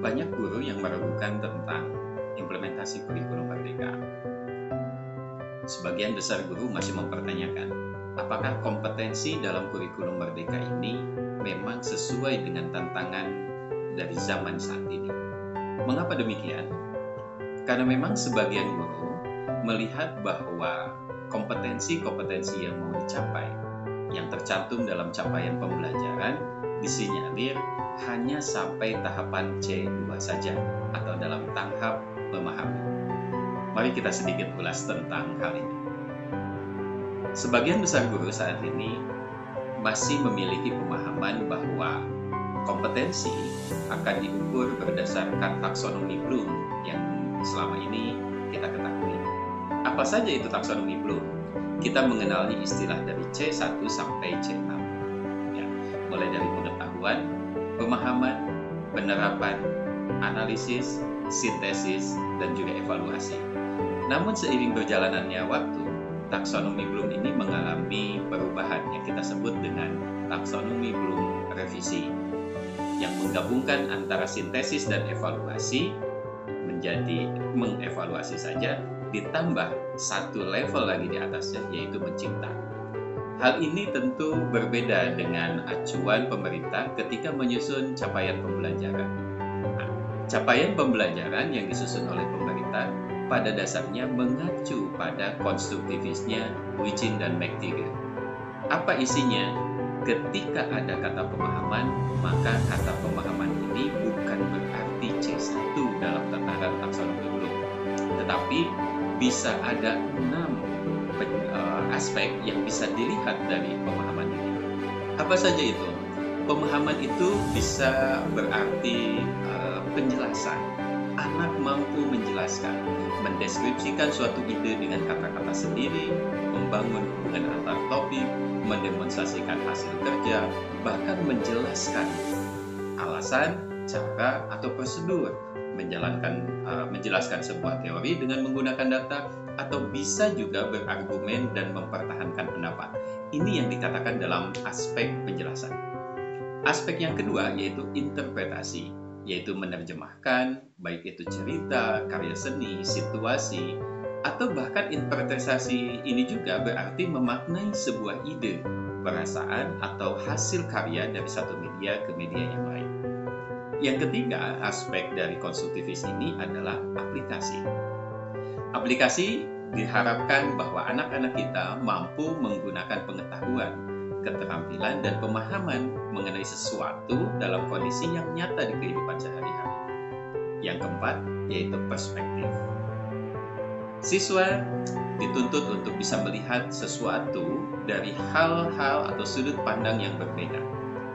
Banyak guru yang meragukan tentang implementasi kurikulum merdeka. Sebagian besar guru masih mempertanyakan, apakah kompetensi dalam kurikulum merdeka ini memang sesuai dengan tantangan dari zaman saat ini. Mengapa demikian? Karena memang sebagian guru melihat bahwa kompetensi-kompetensi yang mau dicapai, yang tercantum dalam capaian pembelajaran, disinyalir hanya sampai tahapan C2 saja atau dalam tahap memahami. Mari kita sedikit ulas tentang hal ini. Sebagian besar guru saat ini masih memiliki pemahaman bahwa kompetensi akan diukur berdasarkan taksonomi Bloom yang selama ini kita ketahui. Apa saja itu taksonomi Bloom? Kita mengenali istilah dari C1 sampai C6. Ya, mulai dari pengetahuan, pemahaman, penerapan, analisis, sintesis, dan juga evaluasi. Namun seiring berjalannya waktu, taksonomi Bloom ini mengalami perubahan yang kita sebut dengan taksonomi Bloom revisi, yang menggabungkan antara sintesis dan evaluasi menjadi mengevaluasi saja, ditambah satu level lagi di atasnya, yaitu mencipta. Hal ini tentu berbeda dengan acuan pemerintah ketika menyusun capaian pembelajaran. Nah, capaian pembelajaran yang disusun oleh pemerintah pada dasarnya mengacu pada konstruktivisnya Wittin dan McTaggart. Apa isinya? Ketika ada kata pemahaman, maka kata pemahaman ini bukan berarti C1 dalam tataran taksonomi Bloom, tetapi bisa ada 6 aspek yang bisa dilihat dari pemahaman ini. Apa saja itu? Pemahaman itu bisa berarti penjelasan. Anak mampu menjelaskan, mendeskripsikan suatu ide dengan kata-kata sendiri, membangun hubungan antar topik, mendemonstrasikan hasil kerja, bahkan menjelaskan alasan, cara, atau prosedur, menjelaskan sebuah teori dengan menggunakan data, atau bisa juga berargumen dan mempertahankan pendapat. Ini yang dikatakan dalam aspek penjelasan. Aspek yang kedua yaitu interpretasi, yaitu menerjemahkan, baik itu cerita, karya seni, situasi, atau bahkan interpretasi ini juga berarti memaknai sebuah ide, perasaan, atau hasil karya dari satu media ke media yang lain. Yang ketiga, aspek dari konstruktivis ini adalah aplikasi. Aplikasi diharapkan bahwa anak-anak kita mampu menggunakan pengetahuan, keterampilan, dan pemahaman mengenai sesuatu dalam kondisi yang nyata di kehidupan sehari-hari. Yang keempat, yaitu perspektif. Siswa dituntut untuk bisa melihat sesuatu dari hal-hal atau sudut pandang yang berbeda.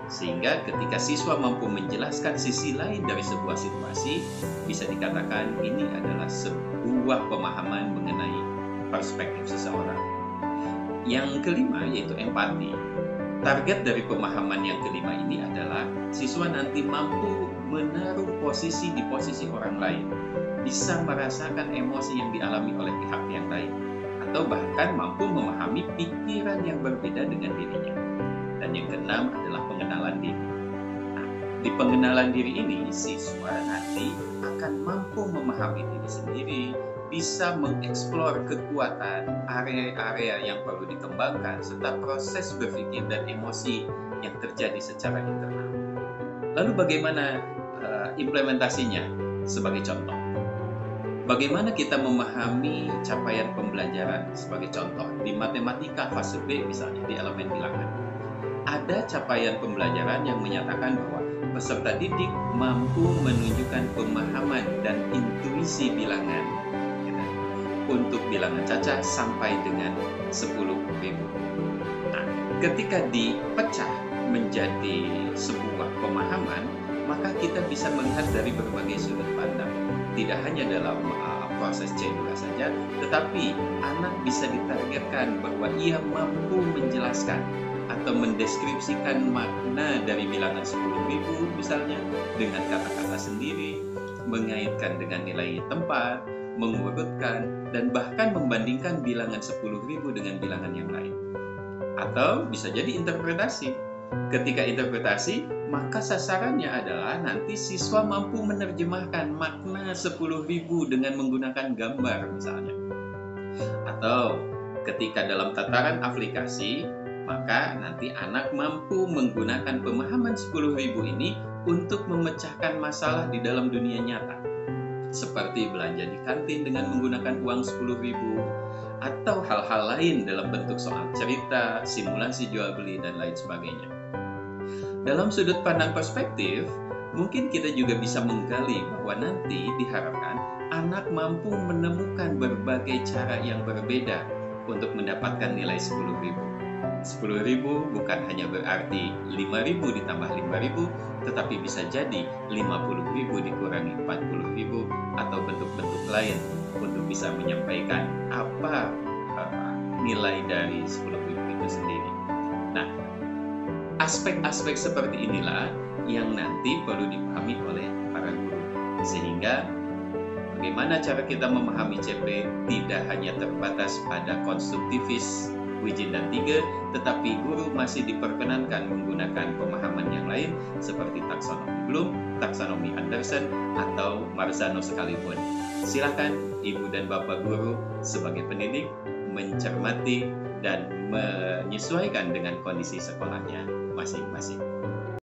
Sehingga ketika siswa mampu menjelaskan sisi lain dari sebuah situasi, bisa dikatakan ini adalah sebuah pemahaman mengenai perspektif seseorang. Yang kelima yaitu empati. Target dari pemahaman yang kelima ini adalah siswa nanti mampu menaruh posisi di posisi orang lain, bisa merasakan emosi yang dialami oleh pihak yang lain, atau bahkan mampu memahami pikiran yang berbeda dengan dirinya. Dan yang keenam adalah pengenalan diri. Nah, di pengenalan diri ini, siswa nanti akan mampu memahami diri sendiri, bisa mengeksplor kekuatan, area-area yang perlu dikembangkan, serta proses berpikir dan emosi yang terjadi secara internal. Lalu bagaimana implementasinya? Sebagai contoh, bagaimana kita memahami capaian pembelajaran? Sebagai contoh, di matematika fase B misalnya, di elemen bilangan. Ada capaian pembelajaran yang menyatakan bahwa peserta didik mampu menunjukkan pemahaman dan intuisi bilangan untuk bilangan cacah sampai dengan 10.000. Nah, ketika dipecah menjadi sebuah pemahaman, maka kita bisa melihat dari berbagai sudut pandang. Tidak hanya dalam proses C2 saja, tetapi anak bisa ditargetkan bahwa ia mampu menjelaskan atau mendeskripsikan makna dari bilangan 10.000 misalnya dengan kata-kata sendiri, mengaitkan dengan nilai tempat, mengurutkan, dan bahkan membandingkan bilangan 10.000 dengan bilangan yang lain. Atau bisa jadi interpretasi. Ketika interpretasi, maka sasarannya adalah nanti siswa mampu menerjemahkan makna 10.000 dengan menggunakan gambar misalnya. Atau ketika dalam tataran aplikasi, maka nanti anak mampu menggunakan pemahaman 10.000 ini untuk memecahkan masalah di dalam dunia nyata. Seperti belanja di kantin dengan menggunakan uang 10.000, atau hal-hal lain dalam bentuk soal cerita, simulasi jual beli, dan lain sebagainya. Dalam sudut pandang perspektif, mungkin kita juga bisa menggali bahwa nanti diharapkan anak mampu menemukan berbagai cara yang berbeda untuk mendapatkan nilai 10.000. 10.000 bukan hanya berarti 5.000 ditambah 5.000, tetapi bisa jadi 50.000 dikurangi 40.000 atau bentuk-bentuk lain untuk bisa menyampaikan apa nilai dari 10.000 itu sendiri. Nah, aspek-aspek seperti inilah yang nanti perlu dipahami oleh para guru. Sehingga bagaimana cara kita memahami CP tidak hanya terbatas pada konstruktivis Wijin dan Tige, tetapi guru masih diperkenankan menggunakan pemahaman yang lain seperti taksonomi Bloom, taksonomi Anderson, atau Marzano sekalipun. Silakan Ibu dan Bapak guru sebagai pendidik mencermati dan menyesuaikan dengan kondisi sekolahnya masing-masing.